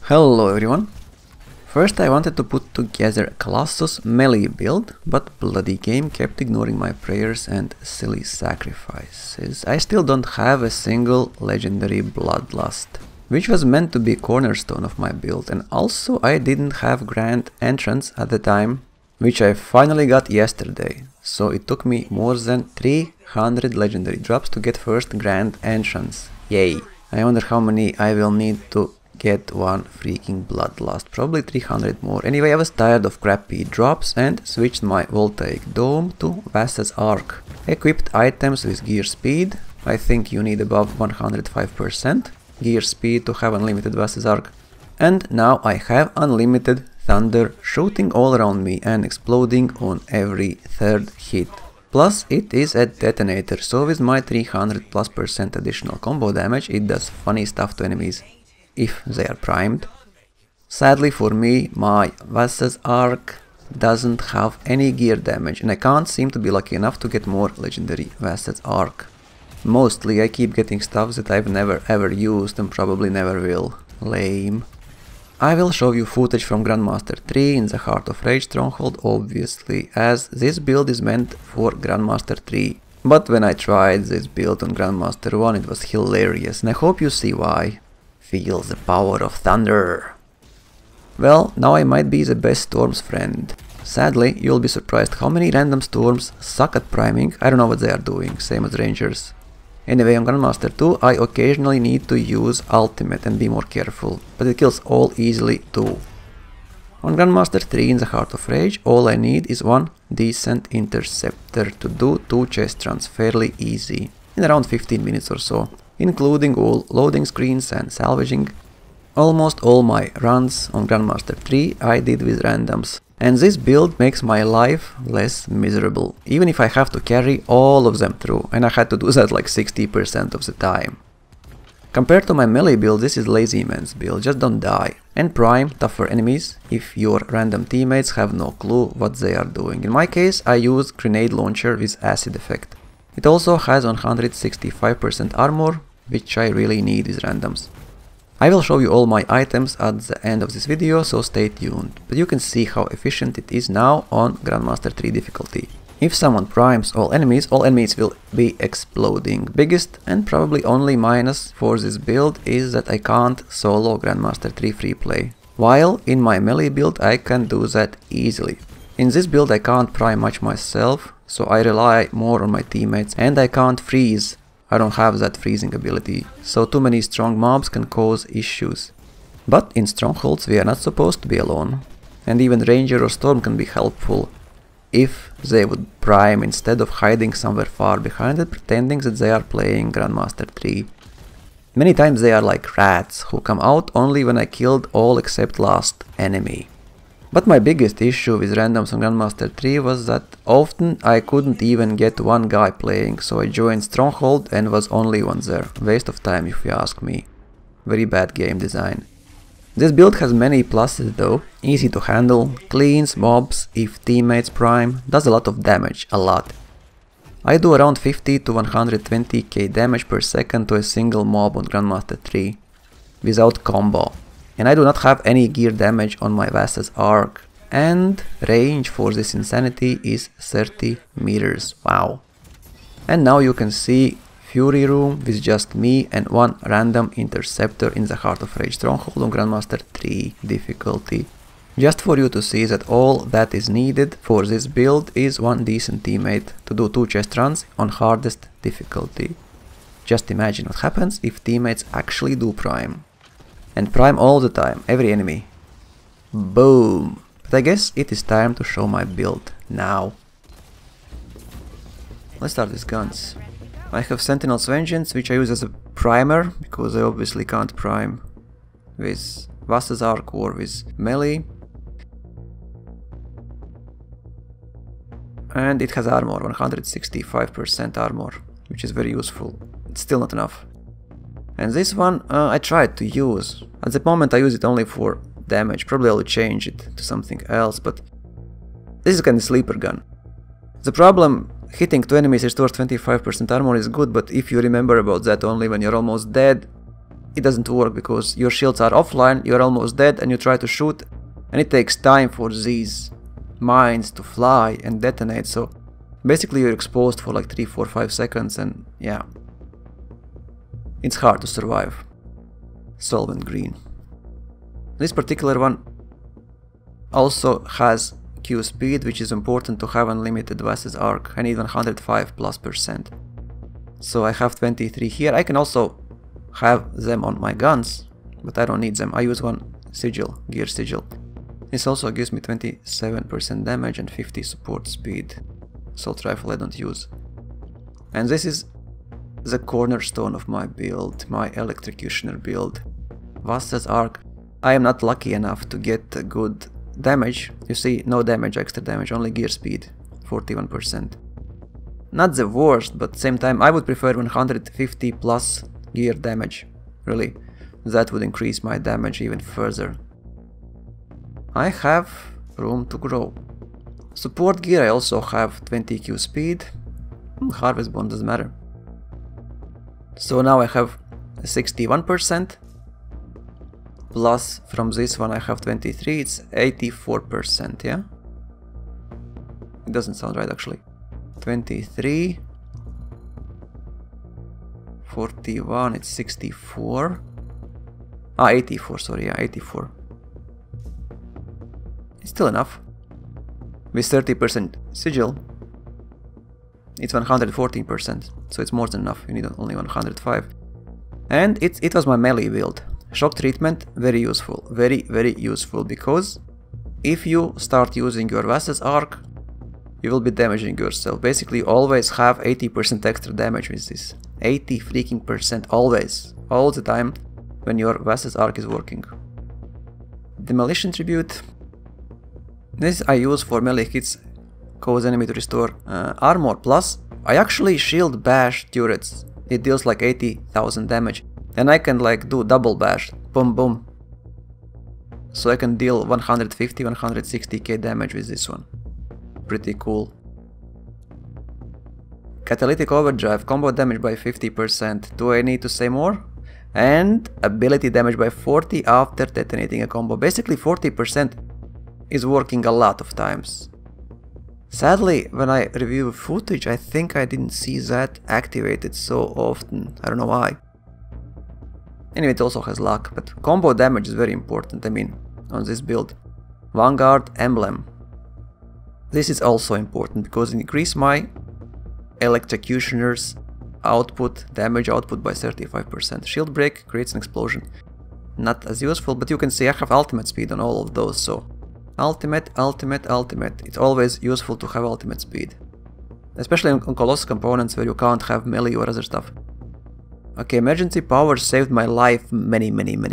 Hello everyone! First I wanted to put together Colossus melee build, but bloody game kept ignoring my prayers and silly sacrifices. I still don't have a single legendary bloodlust, which was meant to be cornerstone of my build, and also I didn't have grand entrance at the time, which I finally got yesterday, so it took me more than 300 legendary drops to get first grand entrance. Yay! I wonder how many I will need to get one freaking bloodlust, probably 300 more. Anyway, I was tired of crappy drops and switched my voltaic dome to vassas arc. Equipped items with gear speed. I think you need above 105% gear speed to have unlimited vassas arc. And now I have unlimited thunder shooting all around me and exploding on every third hit. Plus it is a detonator, so with my 300+% additional combo damage it does funny stuff to enemies if they are primed. Sadly for me, my vassas arc doesn't have any gear damage and I can't seem to be lucky enough to get more legendary vassas arc. Mostly I keep getting stuff that I've never ever used and probably never will. Lame. I will show you footage from Grandmaster 3 in the Heart of Rage stronghold, obviously, as this build is meant for Grandmaster 3. But when I tried this build on Grandmaster 1 it was hilarious and I hope you see why. Feel the power of thunder. Well, now I might be the best storms friend. Sadly, you'll be surprised how many random storms suck at priming. I don't know what they are doing, same as rangers. Anyway, on Grandmaster 2 I occasionally need to use ultimate and be more careful, but it kills all easily too. On Grandmaster 3 in the Heart of Rage all I need is one decent interceptor to do 2 chest runs fairly easy, in around 15 minutes or so, including all loading screens and salvaging. Almost all my runs on Grandmaster 3 I did with randoms, and this build makes my life less miserable, even if I have to carry all of them through, and I had to do that like 60% of the time. Compared to my melee build, this is lazy man's build, just don't die, and prime tougher enemies if your random teammates have no clue what they are doing. In my case I use grenade launcher with acid effect. It also has 165% armor, which I really need with randoms. I will show you all my items at the end of this video, so stay tuned, but you can see how efficient it is now on Grandmaster 3 difficulty. If someone primes all enemies will be exploding. Biggest and probably only minus for this build is that I can't solo Grandmaster 3 freeplay, while in my melee build I can do that easily. In this build I can't prime much myself, so I rely more on my teammates, and I can't freeze. I don't have that freezing ability, so too many strong mobs can cause issues. But in strongholds we are not supposed to be alone, and even ranger or storm can be helpful if they would prime instead of hiding somewhere far behind and pretending that they are playing Grandmaster 3. Many times they are like rats who come out only when I killed all except last enemy. But my biggest issue with randoms on Grandmaster 3 was that often I couldn't even get one guy playing, so I joined Stronghold and was only one there. Waste of time if you ask me. Very bad game design. This build has many pluses though. Easy to handle, cleans mobs if teammates prime, does a lot of damage, a lot. I do around 50 to 120k damage per second to a single mob on Grandmaster 3, without combo. And I do not have any gear damage on my vassas arc, and range for this insanity is 30 meters, wow. And now you can see Fury Room with just me and one random interceptor in the Heart of Rage stronghold on Grandmaster 3 difficulty. Just for you to see that all that is needed for this build is one decent teammate to do 2 chest runs on hardest difficulty. Just imagine what happens if teammates actually do prime. And prime all the time, every enemy. Boom! But I guess it is time to show my build now. Let's start with guns. I have Sentinel's Vengeance, which I use as a primer, because I obviously can't prime with Vassas Arc or with melee. And it has armor, 165% armor, which is very useful. It's still not enough. And this one I tried to use. At the moment I use it only for damage, probably I'll change it to something else, but this is kind of sleeper gun. The problem, hitting 2 enemies restores 25% armor is good, but if you remember about that only when you're almost dead, it doesn't work because your shields are offline, you're almost dead and you try to shoot, and it takes time for these mines to fly and detonate, so basically you're exposed for like 3, 4, 5 seconds, and yeah, it's hard to survive. Solvent green. This particular one also has Q speed, which is important to have unlimited vassas arc. I need 105+%. So I have 23 here. I can also have them on my guns, but I don't need them. I use one sigil, gear sigil. This also gives me 27% damage and 50 support speed. Assault rifle I don't use. And this is the cornerstone of my build, my Electrocutioner build. Vassas arc. I am not lucky enough to get a good damage. You see, no damage, extra damage, only gear speed, 41%. Not the worst, but same time I would prefer 150 plus gear damage. Really, that would increase my damage even further. I have room to grow. Support gear I also have 20 Q speed. Harvest bone doesn't matter. So now I have 61%. Plus from this one I have 23, it's 84%, yeah? It doesn't sound right actually. 23, 41, it's 64. 84, sorry, yeah, 84. It's still enough. With 30% sigil, it's 114%, so it's more than enough, you need only 105. And it was my melee build. Shock treatment, very useful, very useful, because if you start using your vassas arc, you will be damaging yourself. Basically, you always have 80% extra damage with this. 80 freaking percent, always, all the time, when your vassas arc is working. Demolition tribute. This I use for melee hits, cause enemy to restore armor. Plus, I actually shield bash turrets. It deals like 80,000 damage. And I can like do double bash, boom boom. So I can deal 150, 160k damage with this one. Pretty cool. Catalytic overdrive, combo damage by 50%. Do I need to say more? And ability damage by 40 after detonating a combo. Basically 40% is working a lot of times. Sadly, when I review footage, I think I didn't see that activated so often. I don't know why. Anyway, it also has luck, but combo damage is very important, I mean, on this build. Vanguard Emblem. This is also important because it increases my Electrocutioner's output, damage output by 35%. Shield break creates an explosion. Not as useful, but you can see I have ultimate speed on all of those, so ultimate. It's always useful to have ultimate speed. Especially on Colossus components where you can't have melee or other stuff. Okay, emergency power saved my life many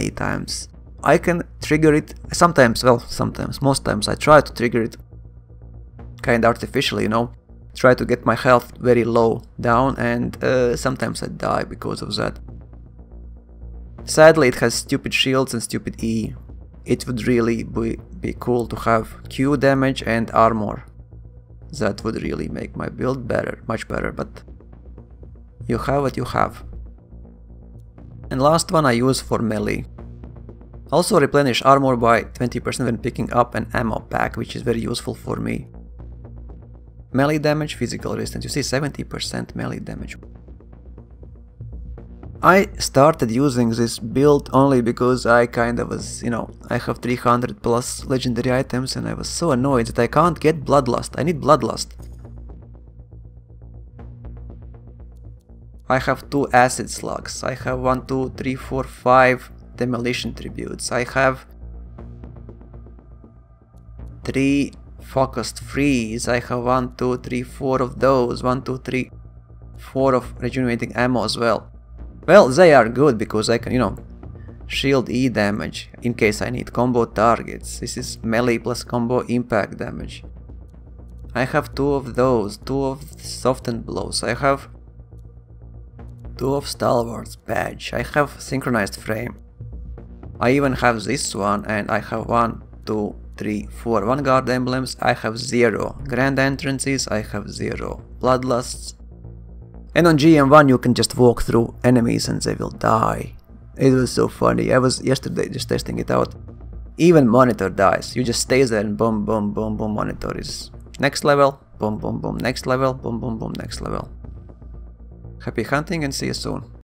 times. I can trigger it sometimes, well, sometimes, most times I try to trigger it kinda artificially, you know. Try to get my health very low down, and sometimes I die because of that. Sadly, it has stupid shields and stupid E. It would really be cool to have Q damage and armor. That would really make my build better, much better, but you have what you have. And last one I use for melee. Also replenish armor by 20% when picking up an ammo pack, which is very useful for me. Melee damage, physical resistance. You see 70% melee damage. I started using this build only because I kind of was, you know, I have 300 plus legendary items and I was so annoyed that I can't get Bloodlust. I need Bloodlust. I have 2 acid slugs. I have 1, 2, 3, 4, 5 demolition tributes. I have 3 focused freeze. I have 1, 2, 3, 4 of those. 1, 2, 3, 4 of regenerating ammo as well. Well, they are good because I can, you know, shield E damage in case I need combo targets. This is melee plus combo impact damage. I have 2 of those, 2 of softened blows. I have 2 of stalwarts badge. I have synchronized frame. I even have this one, and I have 1, 2, 3, 4 vanguard emblems. I have 0 grand entrances. I have 0 bloodlusts. And on GM1 you can just walk through enemies and they will die. It was so funny. I was yesterday just testing it out. Even monitor dies. You just stays there and boom, boom, boom, boom. Monitor is next level. Boom, boom, boom. Next level. Boom, boom, boom. Next level. Happy hunting and see you soon.